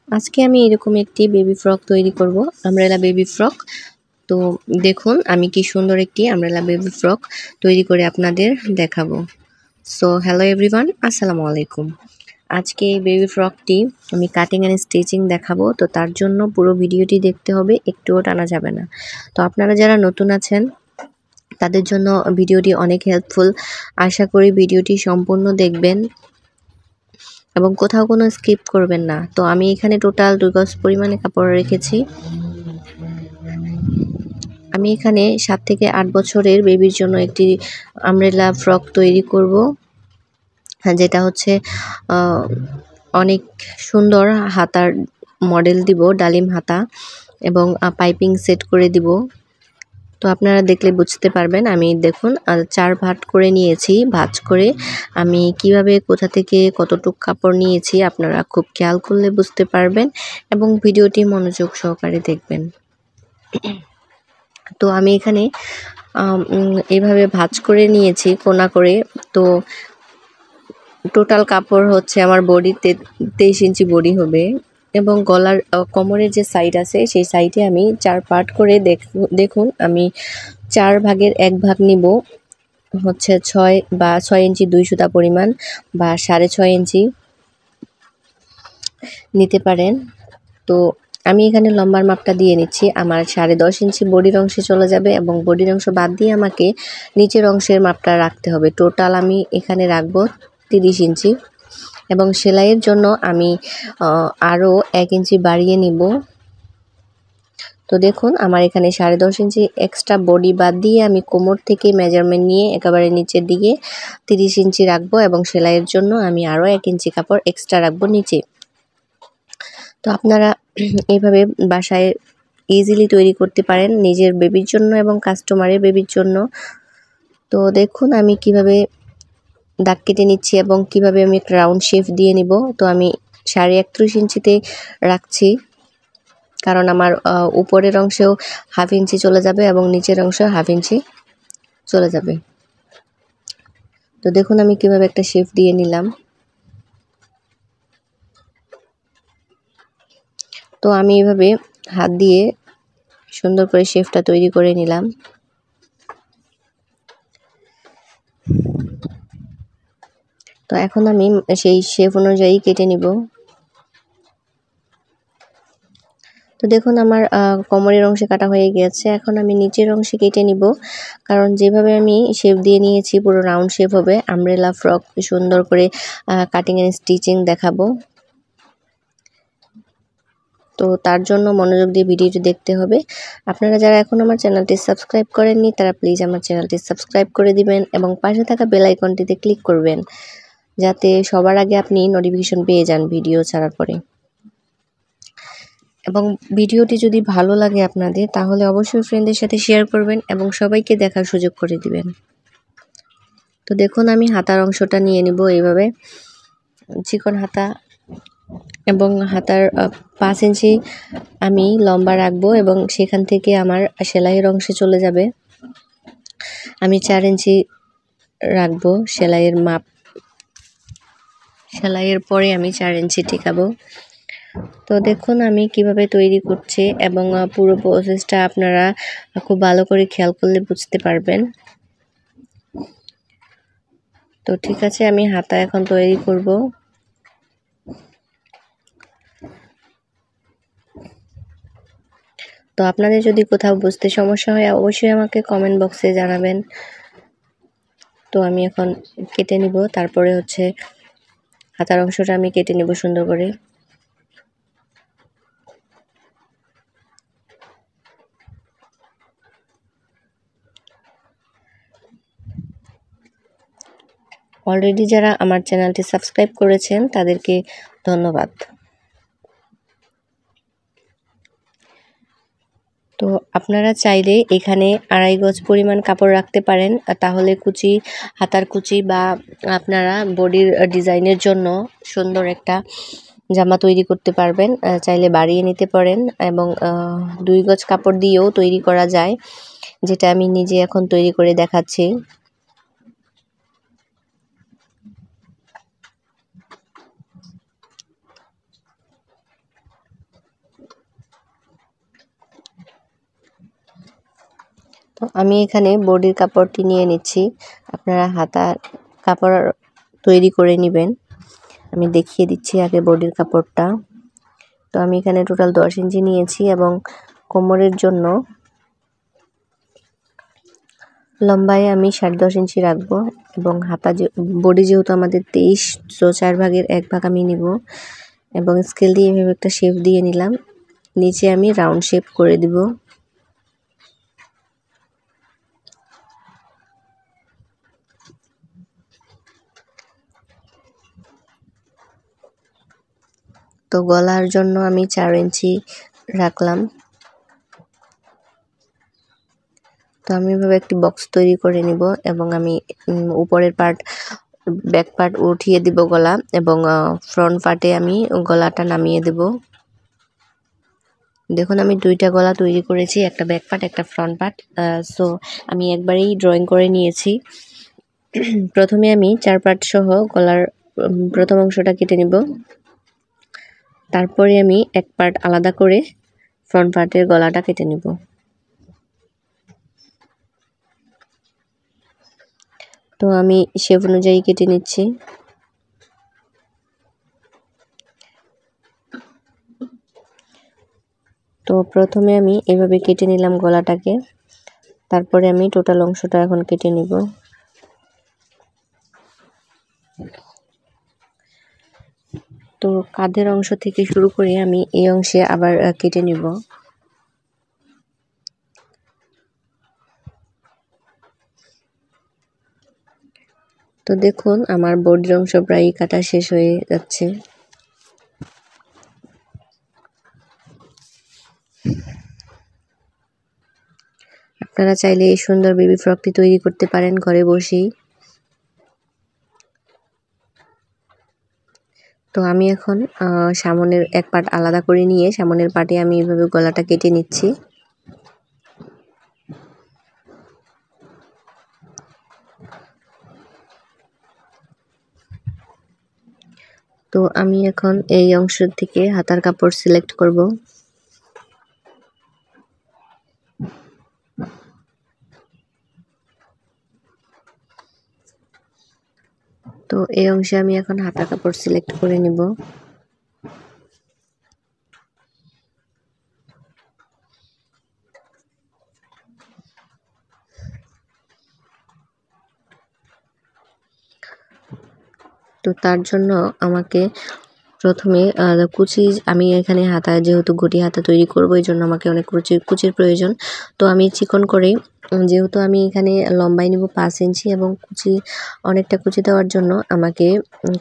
আজকে আমি এরকম একটি বেবি ফ্রক তৈরি করব, আমব্রেলা বেবি ফ্রক। তো দেখুন আমি কি সুন্দর একটি আমব্রেলা বেবি ফ্রক তৈরি করে আপনাদের দেখাবো। সো হ্যালো এভরিওয়ান, আসসালামু আলাইকুম। আজকে এই বেবি ফ্রকটি আমি কাটিং অ্যান্ড স্টিচিং দেখাবো। তো তার জন্য পুরো ভিডিওটি দেখতে হবে, একটুও টানা যাবে না। তো আপনারা যারা নতুন আছেন তাদের জন্য ভিডিওটি অনেক হেল্পফুল। আশা করি ভিডিওটি সম্পূর্ণ দেখবেন এবং কোথাও কোনো স্কিপ করবেন না। তো আমি এখানে টোটাল 2 গজ পরিমাণে কাপড় রেখেছি। আমি এখানে 7 থেকে 8 বছরের বেবির জন্য একটি আমব্রেলা ফ্রক তৈরি করব, যেটা হচ্ছে অনেক সুন্দর হাতার মডেল দিব, ডালিম হাতা, এবং পাইপিং সেট করে দিব। তো আপনারা দেখলে বুঝতে পারবেন। আমি দেখুন 4 ভাঁজ করে নিয়েছি। ভাঁজ করে আমি কিভাবে কোথা থেকে কতটুক কাপড় নিয়েছি আপনারা খুব খেয়াল করলে বুঝতে পারবেন এবং ভিডিওটি মনোযোগ সহকারে দেখবেন। তো আমি এখানে এইভাবে ভাঁজ করে নিয়েছি কোনা করে। তো টোটাল কাপড় হচ্ছে আমার বডিতে 23 ইঞ্চি বডি হবে এবং গলার কোমরের যে সাইড আছে সেই সাইডে আমি 4 পার্ট করে দেখুন আমি 4 ভাগের 1 ভাগ নিব, হচ্ছে 6 ইঞ্চি 2 সুতা পরিমাণ বা 6.5 ইঞ্চি নিতে পারেন। তো আমি এখানে লম্বার মাপটা দিয়ে নিচ্ছি। আমার 10.5 ইঞ্চি বডির অংশে চলে যাবে এবং বডির অংশ বাদ দিয়ে আমাকে নিচের অংশের মাপটা রাখতে হবে। টোটাল আমি এখানে রাখবো 30 ইঞ্চি এবং সেলাইয়ের জন্য আমি আরও 1 ইঞ্চি বাড়িয়ে নিব। তো দেখুন আমার এখানে 10.5 ইঞ্চি এক্সট্রা বডি বাদ দিয়ে আমি কোমর থেকে মেজারমেন্ট নিয়ে একেবারে নিচের দিকে 30 ইঞ্চি রাখবো এবং সেলাইয়ের জন্য আমি আরও 1 ইঞ্চি কাপড় এক্সট্রা রাখবো নিচে। তো আপনারা এইভাবে বাসায় ইজিলি তৈরি করতে পারেন নিজের বেবির জন্য এবং কাস্টমারের বেবির জন্য। তো দেখুন আমি কিভাবে দাগ কেটে নিচ্ছি এবং কিভাবে আমি একটা রাউন্ড শেপ দিয়ে নিব। তো আমি 31.5 ইঞ্চিতে রাখছি, কারণ আমার উপরের অংশেও 1/2 ইঞ্চি চলে যাবে এবং নিচের অংশেও 1/2 ইঞ্চি চলে যাবে। তো দেখুন আমি কিভাবে একটা শেপ দিয়ে নিলাম। তো আমি এভাবে হাত দিয়ে সুন্দর করে শেপটা তৈরি করে নিলাম। তো এখন আমি সেই শেপ অনুযায়ী কেটে নিব। তো দেখুন আমার কোমরের অংশে কাটা হয়ে গেছে। এখন আমি নিচের অংশে কেটে নিব, কারণ যেভাবে আমি শেপ দিয়ে নিয়েছি পুরো রাউন্ড শেপ হবে। আমব্রেলা ফ্রক সুন্দর করে কাটিং অ্যান্ড স্টিচিং দেখাবো। তো তার জন্য মনোযোগ দিয়ে ভিডিওটি দেখতে হবে। আপনারা যারা এখন আমার চ্যানেলটি সাবস্ক্রাইব করেননি তারা প্লিজ আমার চ্যানেলটি সাবস্ক্রাইব করে দিবেন এবং পাশে থাকা বেল আইকনটিতে ক্লিক করবেন, যাতে সবার আগে আপনি নোটিফিকেশন পেয়ে যান ভিডিও ছাড়ার পরে। এবং ভিডিওটি যদি ভালো লাগে আপনাদের তাহলে অবশ্যই ফ্রেন্ডদের সাথে শেয়ার করবেন এবং সবাইকে দেখার সুযোগ করে দিবেন। তো দেখুন আমি হাতার অংশটা নিয়ে নিব এইভাবে চিকন হাতা, এবং হাতার 5 ইঞ্চি আমি লম্বা রাখবো এবং সেখান থেকে আমার সেলাইয়ের অংশে চলে যাবে। আমি 4 ইঞ্চি রাখবো সেলাইয়ের মাপ। সেলাইয়ের পরে আমি 4 ইঞ্চি টিকাবো। তো দেখুন আমি কিভাবে তৈরি করছি এবং পুরো প্রসেসটা আপনারা খুব ভালো করে খেয়াল করলে বুঝতে পারবেন। তো ঠিক আছে, আমি হাতা এখন তৈরি করব। তো আপনাদের যদি কোথাও বুঝতে সমস্যা হয় অবশ্যই আমাকে কমেন্ট বক্সে জানাবেন। তো আমি এখন কেটে নিব, তারপরে হচ্ছে হাতার অংশটা আমি কেটে নিব সুন্দর করে। অলরেডি যারা আমার চ্যানেলটি সাবস্ক্রাইব করেছেন তাদেরকে ধন্যবাদ। তো আপনারা চাইলে এখানে 2.5 গজ পরিমাণ কাপড় রাখতে পারেন, তাহলে কুচি, হাতার কুচি বা আপনারা বডির ডিজাইনের জন্য সুন্দর একটা জামা তৈরি করতে পারবেন। চাইলে বাড়িয়ে নিতে পারেন এবং 2 গজ কাপড় দিয়েও তৈরি করা যায়, যেটা আমি নিজে এখন তৈরি করে দেখাচ্ছি। আমি এখানে বডির কাপড়টি নিয়ে নিচ্ছি, আপনারা হাতার কাপড় তৈরি করে নেবেন। আমি দেখিয়ে দিচ্ছি আগে বডির কাপড়টা। তো আমি এখানে টোটাল 10 ইঞ্চি নিয়েছি এবং কোমরের জন্য লম্বায় আমি 10.5 ইঞ্চি রাখবো এবং হাতা বডি যেহেতু আমাদের 23, তো 4 ভাগের 1 ভাগ আমি নিব এবং স্কেল দিয়ে এভাবে একটা শেপ দিয়ে নিলাম। নিচে আমি রাউন্ড শেপ করে দিব। তো গলার জন্য আমি 4 ইঞ্চি রাখলাম। তো আমি এভাবে একটি বক্স তৈরি করে নিব এবং আমি উপরের পার্ট ব্যাক পার্ট উঠিয়ে দিব গলা এবং ফ্রন্ট পার্টে আমি গলাটা নামিয়ে দেব। দেখুন আমি 2টা গলা তৈরি করেছি, একটা ব্যাক পার্ট একটা ফ্রন্ট পার্ট। সো আমি একবারেই ড্রয়িং করে নিয়েছি। প্রথমে আমি 4 পার্ট সহ গলার প্রথম অংশটা কেটে নিব, তারপরে আমি 1 পার্ট আলাদা করে ফ্রন্ট পার্টের গলাটা কেটে নিব। তো আমি শেপ অনুযায়ী কেটে নিচ্ছি। তো প্রথমে আমি এভাবে কেটে নিলাম গলাটাকে, তারপরে আমি টোটাল অংশটা এখন কেটে নিব। তো কাঁধের অংশ থেকে শুরু করে আমি এই অংশে আবার কেটে নিব। তো দেখুন আমার বডির অংশ প্রায় কাটা শেষ হয়ে যাচ্ছে। আপনারা চাইলে এই সুন্দর বেবি ফ্রকটি তৈরি করতে পারেন ঘরে বসেই। তো আমি এখন সামনের 1 পার্ট আলাদা করে নিয়ে সামনের পার্টে আমি এভাবে গলাটা কেটে নিচ্ছি। তো আমি এখন এই অংশ থেকে হাতার কাপড় সিলেক্ট করব। তো এই অংশে আমি এখন হাতার কাপড় সিলেক্ট করে নিব। তো তার জন্য আমাকে প্রথমে কুচি, আমি এখানে হাতায় যেহেতু গুটি হাতা তৈরি করব এই জন্য আমাকে অনেক কুচির প্রয়োজন। তো আমি চিকন করে, যেহেতু আমি এখানে লম্বাই নিব 5 ইঞ্চি এবং অনেকটা কুচি দেওয়ার জন্য আমাকে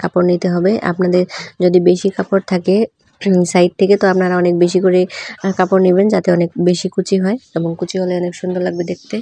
কাপড় নিতে হবে। আপনাদের যদি বেশি কাপড় থাকে সাইড থেকে, তো আপনারা অনেক বেশি করে কাপড় নেবেন যাতে অনেক বেশি কুচি হয় এবং কুচি হলে অনেক সুন্দর লাগবে দেখতে।